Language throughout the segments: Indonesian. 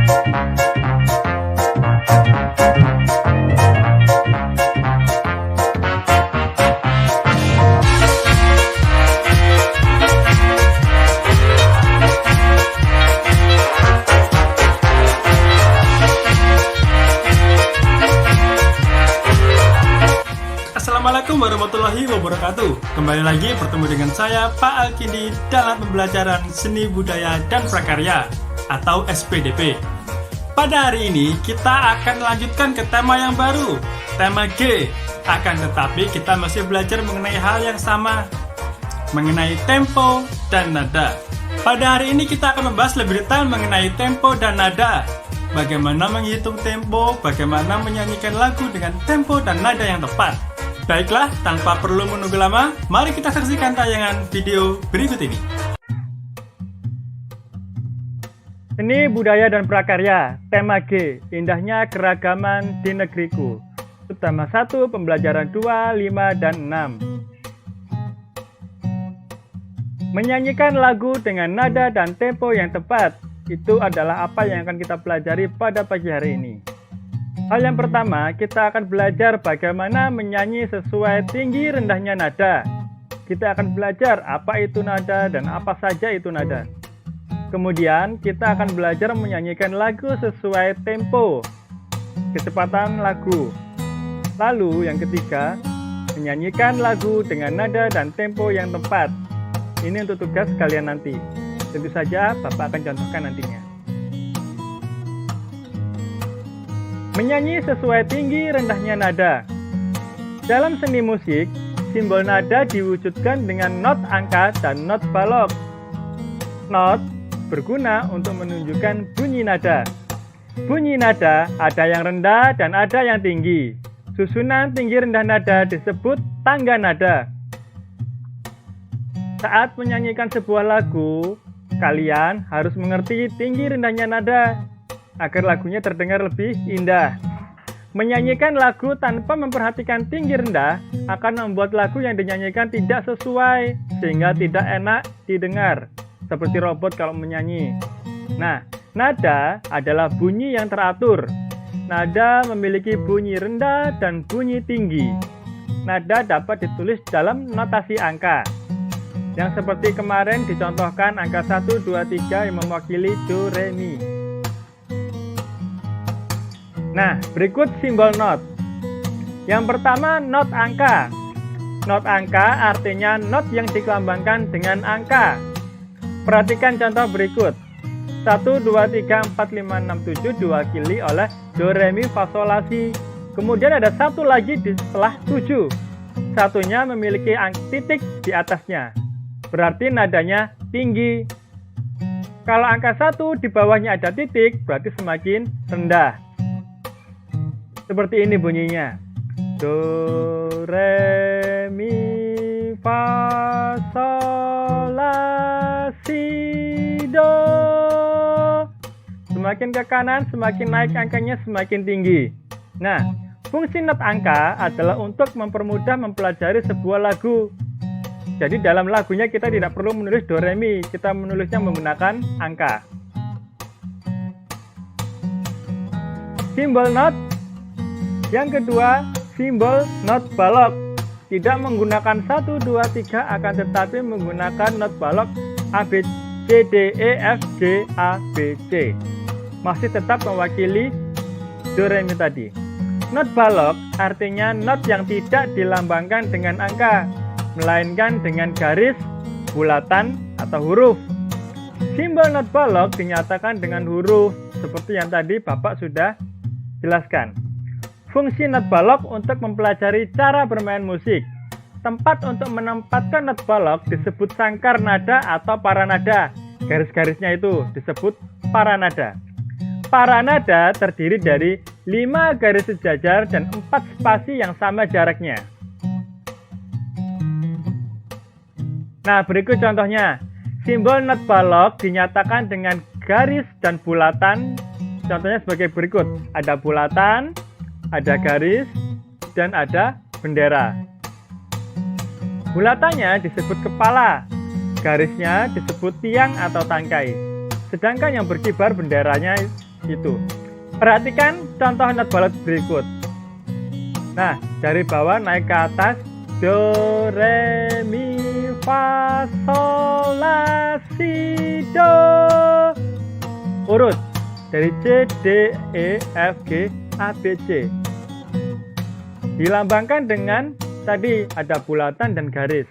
Assalamualaikum warahmatullahi wabarakatuh. Kembali lagi bertemu dengan saya Pak Alkindi dalam pembelajaran Seni Budaya dan Prakarya atau SPDP. Pada hari ini kita akan lanjutkan ke tema yang baru, tema G. Akan tetapi kita masih belajar mengenai hal yang sama, mengenai tempo dan nada. Pada hari ini kita akan membahas lebih detail mengenai tempo dan nada. Bagaimana menghitung tempo, bagaimana menyanyikan lagu dengan tempo dan nada yang tepat. Baiklah, tanpa perlu menunggu lama, mari kita saksikan tayangan video berikut ini. Seni Budaya dan Prakarya, tema G, indahnya keragaman di negeriku. Subtema 1, pembelajaran 2, 5, dan 6. Menyanyikan lagu dengan nada dan tempo yang tepat, itu adalah apa yang akan kita pelajari pada pagi hari ini. Hal yang pertama, kita akan belajar bagaimana menyanyi sesuai tinggi rendahnya nada. Kita akan belajar apa itu nada dan apa saja itu nada. Kemudian, kita akan belajar menyanyikan lagu sesuai tempo, kecepatan lagu. Lalu, yang ketiga, menyanyikan lagu dengan nada dan tempo yang tepat. Ini untuk tugas kalian nanti. Tentu saja, Bapak akan contohkan nantinya. Menyanyi sesuai tinggi rendahnya nada. Dalam seni musik, simbol nada diwujudkan dengan not angka dan not balok. Not berguna untuk menunjukkan bunyi nada. Bunyi nada ada yang rendah dan ada yang tinggi. Susunan tinggi rendah nada disebut tangga nada. Saat menyanyikan sebuah lagu, kalian harus mengerti tinggi rendahnya nada agar lagunya terdengar lebih indah. Menyanyikan lagu tanpa memperhatikan tinggi rendah akan membuat lagu yang dinyanyikan tidak sesuai, sehingga tidak enak didengar, seperti robot kalau menyanyi. Nah, nada adalah bunyi yang teratur. Nada memiliki bunyi rendah dan bunyi tinggi. Nada dapat ditulis dalam notasi angka, yang seperti kemarin dicontohkan angka 1, 2, 3 yang mewakili do, re, mi. Nah, berikut simbol not. Yang pertama, not angka. Not angka artinya not yang dikelambangkan dengan angka. Perhatikan contoh berikut. 1, 2, 3, 4, 5, 6, 7 diwakili oleh do, re, mi, fa, sol, la, si. Kemudian ada satu lagi di setelah 7. Satunya memiliki titik di atasnya. Berarti nadanya tinggi. Kalau angka 1 di bawahnya ada titik, berarti semakin rendah. Seperti ini bunyinya. Do, re, mi, fa, sol, la, si, do. Semakin ke kanan, semakin naik angkanya semakin tinggi. Nah, fungsi not angka adalah untuk mempermudah mempelajari sebuah lagu. Jadi dalam lagunya kita tidak perlu menulis do, re, mi, kita menulisnya menggunakan angka. Simbol not. Yang kedua, simbol not balok. Tidak menggunakan 1, 2, 3 akan tetapi menggunakan not balok A, B, C, D, E, F, G, A, B, C. Masih tetap mewakili do, re, mi tadi. Not balok artinya not yang tidak dilambangkan dengan angka, melainkan dengan garis, bulatan, atau huruf. Simbol not balok dinyatakan dengan huruf, seperti yang tadi Bapak sudah jelaskan. Fungsi not balok untuk mempelajari cara bermain musik. Tempat untuk menempatkan not balok disebut sangkar nada atau paranada. Garis-garisnya itu disebut paranada. Paranada terdiri dari 5 garis sejajar dan 4 spasi yang sama jaraknya. Nah, berikut contohnya. Simbol not balok dinyatakan dengan garis dan bulatan. Contohnya sebagai berikut. Ada bulatan, ada garis, dan ada bendera. Bulatannya disebut kepala, garisnya disebut tiang atau tangkai. Sedangkan yang berkibar benderanya Itu. Perhatikan contoh not balok berikut. Nah, dari bawah naik ke atas, do, re, mi, fa, sol, la, si, do. Urut dari C, D, E, F, G, A, B, C. Dilambangkan dengan tadi ada bulatan dan garis.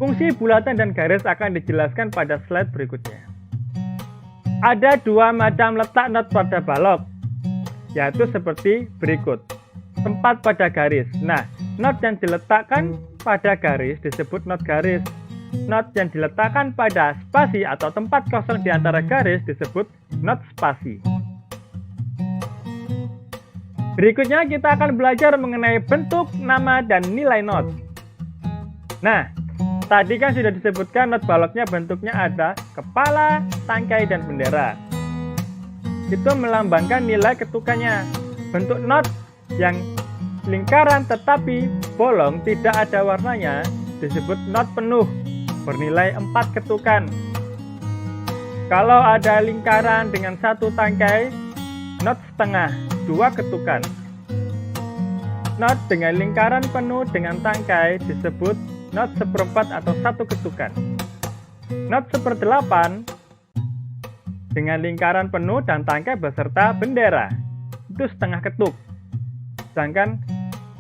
Fungsi bulatan dan garis akan dijelaskan pada slide berikutnya. Ada dua macam letak not pada balok, yaitu seperti berikut. Tempat pada garis. Nah, not yang diletakkan pada garis disebut not garis. Not yang diletakkan pada spasi atau tempat kosong di antara garis disebut not spasi. Berikutnya kita akan belajar mengenai bentuk, nama, dan nilai not. Nah, tadi kan sudah disebutkan not baloknya bentuknya ada kepala, tangkai, dan bendera. Itu melambangkan nilai ketukannya. Bentuk not yang lingkaran tetapi bolong tidak ada warnanya disebut not penuh, bernilai 4 ketukan. Kalau ada lingkaran dengan 1 tangkai, not setengah, 2 ketukan. Not dengan lingkaran penuh dengan tangkai disebut not seperempat atau 1 ketukan. Not seperdelapan dengan lingkaran penuh dan tangkai beserta bendera, itu setengah ketuk. Sedangkan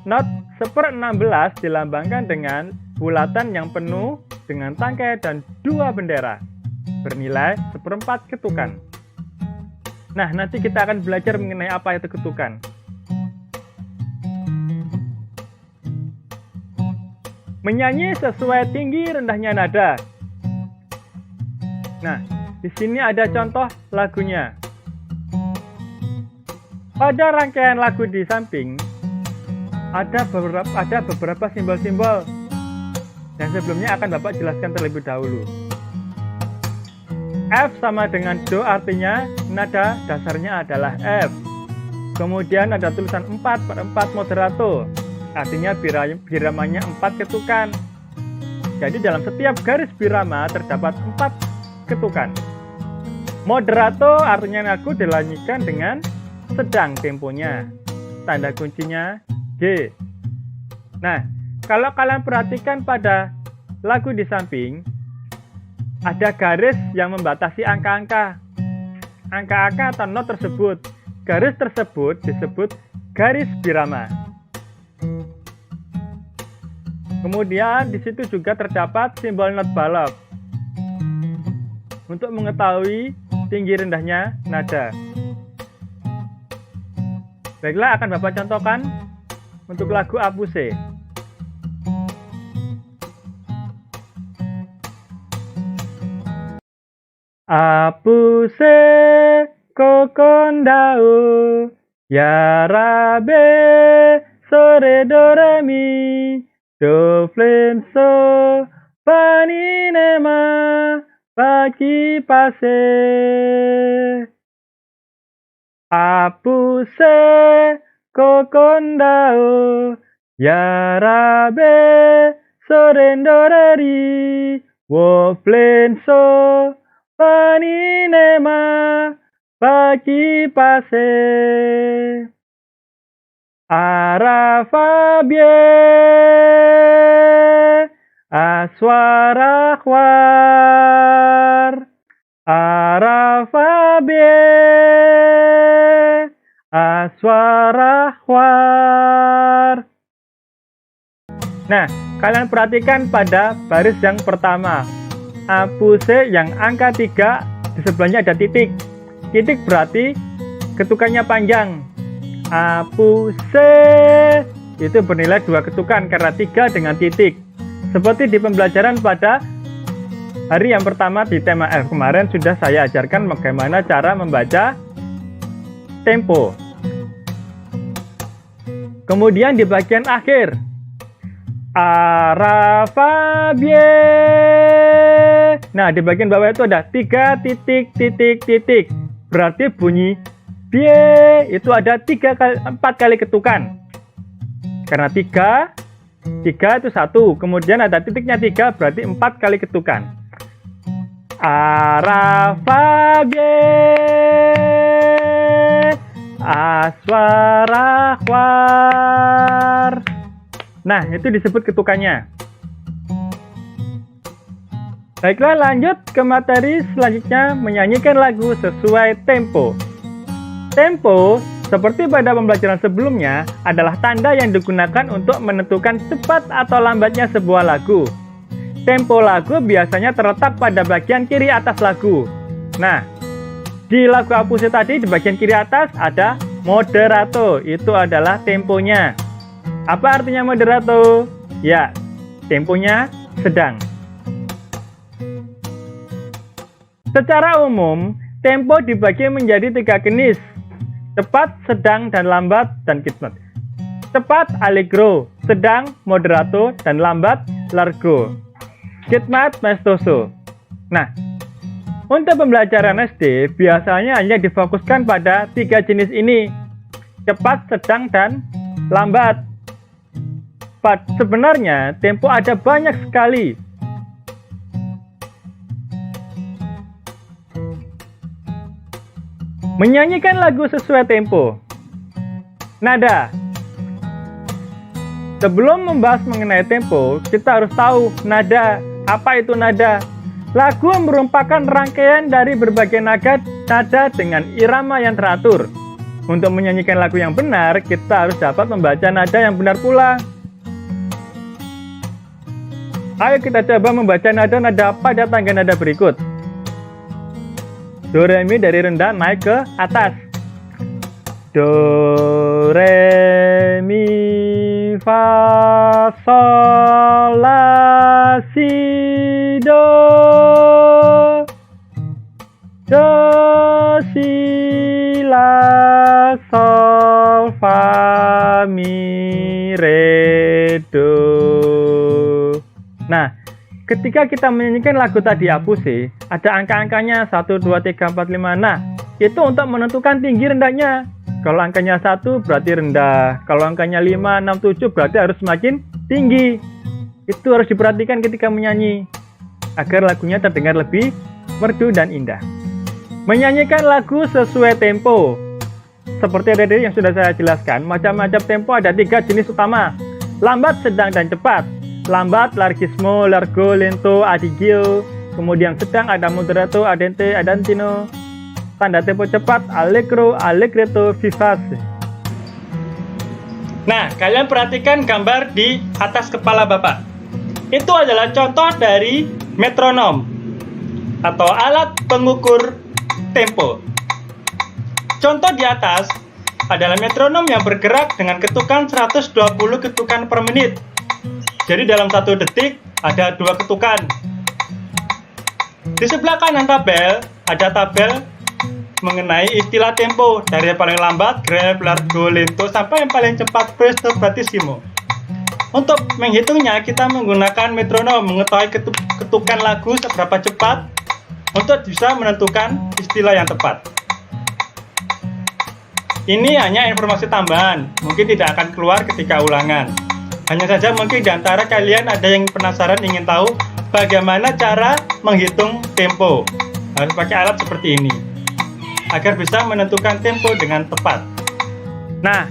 not 1/16 dilambangkan dengan bulatan yang penuh dengan tangkai dan 2 bendera, bernilai 1/4 ketukan. Nah, nanti kita akan belajar mengenai apa itu ketukan. Menyanyi sesuai tinggi rendahnya nada. Nah, di sini ada contoh lagunya. Pada rangkaian lagu di samping ada beberapa simbol-simbol yang sebelumnya akan Bapak jelaskan terlebih dahulu. F sama dengan do, artinya nada dasarnya adalah F. Kemudian ada tulisan 4/4 moderato, artinya biramanya 4 ketukan. Jadi dalam setiap garis birama terdapat 4 ketukan. Moderato artinya lagu dilanjutkan dengan sedang temponya. Tanda kuncinya G. Nah, kalau kalian perhatikan pada lagu di samping, ada garis yang membatasi angka-angka. Angka-angka atau not tersebut. Garis tersebut disebut garis birama. Kemudian di situ juga terdapat simbol not balok untuk mengetahui tinggi rendahnya nada. Baiklah, akan Bapak contohkan untuk lagu Apuse. Apuse kokondao yarabe sore do re mi do flen so pani ne ma pagi pase. Apuse kokondao yarabe sore do re ri wo flen so pani ne ma pagi pase. Arafabie aswara khwar. Arafabie aswara khwar. Nah, kalian perhatikan pada baris yang pertama. Apuse yang angka 3 di sebelahnya ada titik. Titik berarti ketukannya panjang. Apuse itu bernilai 2 ketukan karena 3 dengan titik. Seperti di pembelajaran pada hari yang pertama di tema F kemarin sudah saya ajarkan bagaimana cara membaca tempo. Kemudian di bagian akhir, Arafabie. Nah, di bagian bawah itu ada 3 titik. Berarti bunyi bie itu ada 4 kali ketukan. Karena 3 itu 1. Kemudian ada titiknya 3 berarti 4 kali ketukan. Arafage, aswarakwar. Nah, itu disebut ketukannya. Baiklah, lanjut ke materi selanjutnya, menyanyikan lagu sesuai tempo. Tempo, seperti pada pembelajaran sebelumnya, adalah tanda yang digunakan untuk menentukan cepat atau lambatnya sebuah lagu. Tempo lagu biasanya terletak pada bagian kiri atas lagu. Nah, di lagu Apuse tadi di bagian kiri atas ada moderato, itu adalah temponya. Apa artinya moderato? Ya, temponya sedang. Secara umum, tempo dibagi menjadi 3 jenis: cepat, sedang, dan lambat, dan khidmat. Cepat allegro, sedang moderato, dan lambat largo. Khidmat maestoso. Nah, untuk pembelajaran SD biasanya hanya difokuskan pada 3 jenis ini: cepat, sedang, dan lambat. Sebenarnya tempo ada banyak sekali. Menyanyikan lagu sesuai tempo. Nada. Sebelum membahas mengenai tempo, kita harus tahu nada. Apa itu nada? Lagu merupakan rangkaian dari berbagai nada dengan irama yang teratur. Untuk menyanyikan lagu yang benar, kita harus dapat membaca nada yang benar pula. Ayo kita coba membaca nada-nada pada tangga nada berikut. Do, re, mi dari rendah naik ke atas. Do, re, mi, fa, sol, la, si, do. Do, si, la, sol, fa, mi, re, do. Nah, ketika kita menyanyikan lagu tadi Apuse, ada angka-angkanya 1, 2, 3, 4, 5. Nah, itu untuk menentukan tinggi rendahnya. Kalau angkanya 1 berarti rendah. Kalau angkanya 5, 6, 7 berarti harus semakin tinggi. Itu harus diperhatikan ketika menyanyi, agar lagunya terdengar lebih merdu dan indah. Menyanyikan lagu sesuai tempo. Seperti tadi yang sudah saya jelaskan, macam-macam tempo ada 3 jenis utama: lambat, sedang, dan cepat. Lambat, largissimo, largo, lento, adagio. Kemudian sedang ada moderato, andante, andantino. Tanda tempo cepat, allegro, allegretto, vivace. Nah, kalian perhatikan gambar di atas kepala Bapak. Itu adalah contoh dari metronom atau alat pengukur tempo. Contoh di atas adalah metronom yang bergerak dengan ketukan 120 ketukan per menit. Jadi dalam 1 detik ada 2 ketukan. Di sebelah kanan tabel ada tabel mengenai istilah tempo, dari yang paling lambat, grave, largo, lento, sampai yang paling cepat, presto, bravissimo. Untuk menghitungnya kita menggunakan metronom, mengetahui ketukan lagu seberapa cepat untuk bisa menentukan istilah yang tepat. Ini hanya informasi tambahan, mungkin tidak akan keluar ketika ulangan. Hanya saja mungkin di antara kalian ada yang penasaran ingin tahu bagaimana cara menghitung tempo. Harus pakai alat seperti ini agar bisa menentukan tempo dengan tepat. Nah,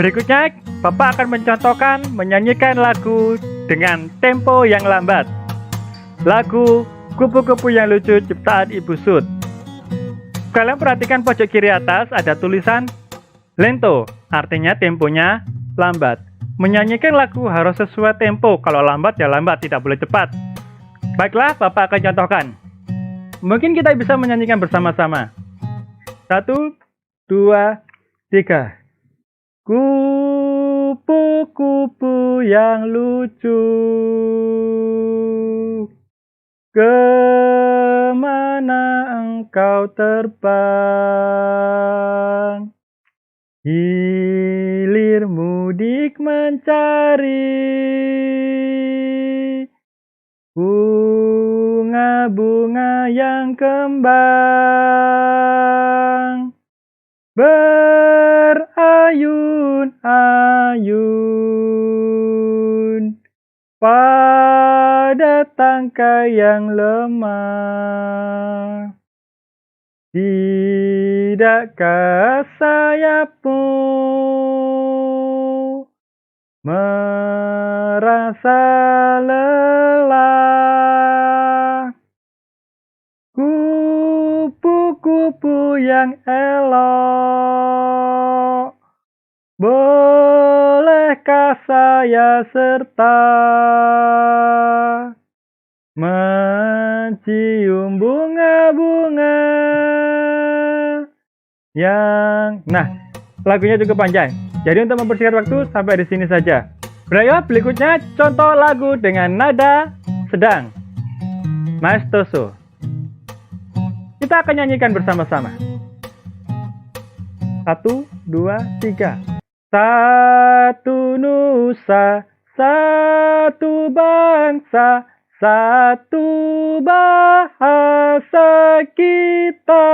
berikutnya Bapak akan mencontohkan menyanyikan lagu dengan tempo yang lambat. Lagu Kupu-kupu yang lucu ciptaan Ibu Sud. Kalian perhatikan pojok kiri atas ada tulisan lento, artinya temponya lambat. Menyanyikan lagu harus sesuai tempo, kalau lambat ya lambat, tidak boleh cepat. Baiklah, Bapak akan contohkan. Mungkin kita bisa menyanyikan bersama-sama. 1, 2, 3. Kupu-kupu yang lucu, kemana engkau terbang? Hilir mudik mencari bunga-bunga yang kembang, berayun-ayun pada pada tangkai yang lemah. Tidakkah sayapmu merasa lelah? Kupu-kupu yang elok, bolehkah saya serta mencium bunga-bunga yang... Nah, lagunya cukup panjang. Jadi untuk mempersingkat waktu sampai di sini saja. Berikutnya contoh lagu dengan nada sedang, maestoso. Kita akan nyanyikan bersama-sama. 1, 2, 3. Satu nusa, satu bangsa, satu bahasa kita.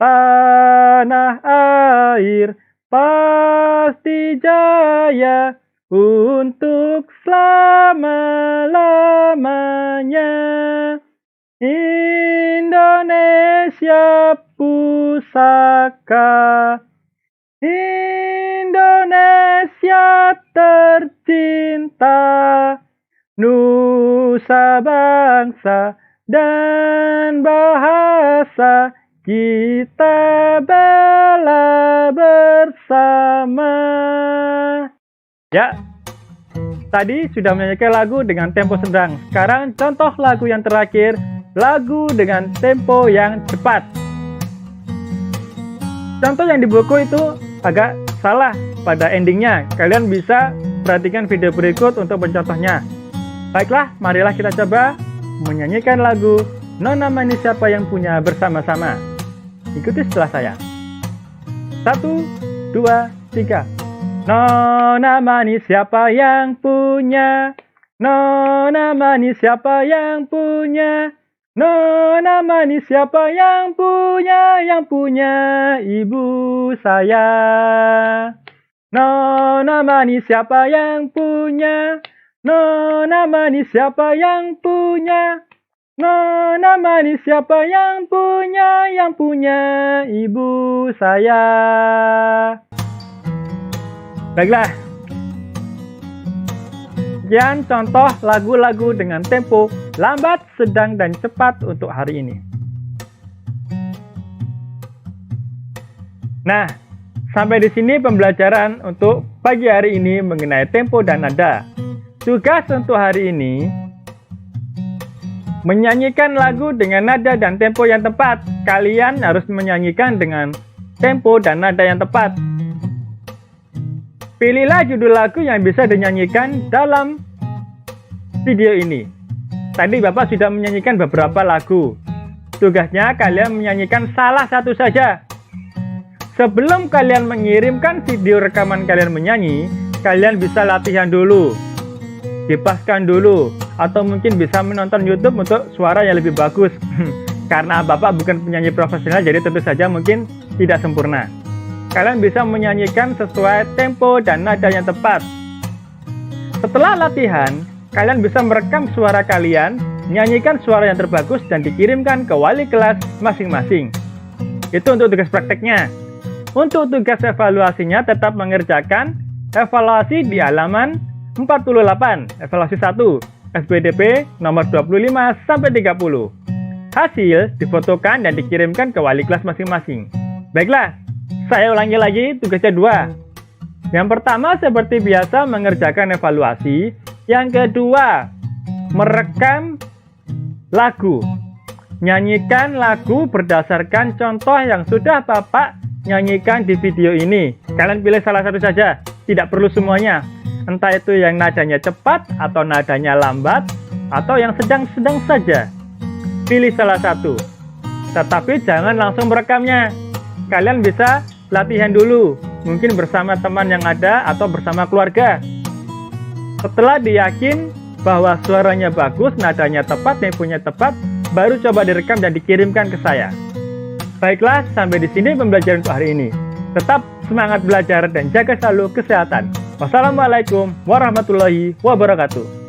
Tanah air pasti jaya untuk selama-lamanya. Indonesia pusaka, Indonesia tercinta, nusa bangsa dan bahasa kita bela bersama. Ya, tadi sudah menyanyikan lagu dengan tempo sedang. Sekarang contoh lagu yang terakhir, lagu dengan tempo yang cepat. Contoh yang di buku itu agak salah pada endingnya. Kalian bisa perhatikan video berikut untuk mencontohnya. Baiklah, marilah kita coba menyanyikan lagu Nona Manis Siapa Yang Punya bersama-sama. Ikuti setelah saya. 1, 2, 3. Nona manis siapa yang punya? Nona manis siapa yang punya? Nona manis siapa yang punya? Yang punya ibu saya. Nona manis siapa yang punya? Nona manis siapa yang punya? Nona manis siapa yang punya? Yang punya ibu saya. Baiklah. Sekian contoh lagu-lagu dengan tempo lambat, sedang, dan cepat untuk hari ini. Nah, sampai di sini pembelajaran untuk pagi hari ini mengenai tempo dan nada. Tugas untuk hari ini menyanyikan lagu dengan nada dan tempo yang tepat. Kalian harus menyanyikan dengan tempo dan nada yang tepat. Pilihlah judul lagu yang bisa dinyanyikan dalam video ini. Tadi Bapak sudah menyanyikan beberapa lagu. Tugasnya kalian menyanyikan salah satu saja. Sebelum kalian mengirimkan video rekaman kalian menyanyi, kalian bisa latihan dulu, dipaskan dulu, atau mungkin bisa menonton YouTube untuk suara yang lebih bagus. Karena Bapak bukan penyanyi profesional, jadi tentu saja mungkin tidak sempurna. Kalian bisa menyanyikan sesuai tempo dan nada yang tepat. Setelah latihan, kalian bisa merekam suara kalian, menyanyikan suara yang terbagus, dan dikirimkan ke wali kelas masing-masing. Itu untuk tugas prakteknya. Untuk tugas evaluasinya tetap mengerjakan evaluasi di halaman 48, evaluasi 1, SBDP nomor 25-30. Hasil difotokan dan dikirimkan ke wali kelas masing-masing. Baiklah, saya ulangi lagi tugasnya 2. Yang pertama seperti biasa mengerjakan evaluasi. Yang kedua, merekam lagu. Nyanyikan lagu berdasarkan contoh yang sudah Bapak nyanyikan di video ini. Kalian pilih salah satu saja, tidak perlu semuanya. Entah itu yang nadanya cepat atau nadanya lambat, atau yang sedang-sedang saja. Pilih salah satu. Tetapi jangan langsung merekamnya. Kalian bisa latihan dulu, mungkin bersama teman yang ada atau bersama keluarga. Setelah diyakin bahwa suaranya bagus, nadanya tepat, temponya tepat, baru coba direkam dan dikirimkan ke saya. Baiklah, sampai di sini pembelajaran untuk hari ini. Tetap semangat belajar dan jaga selalu kesehatan. Wassalamualaikum warahmatullahi wabarakatuh.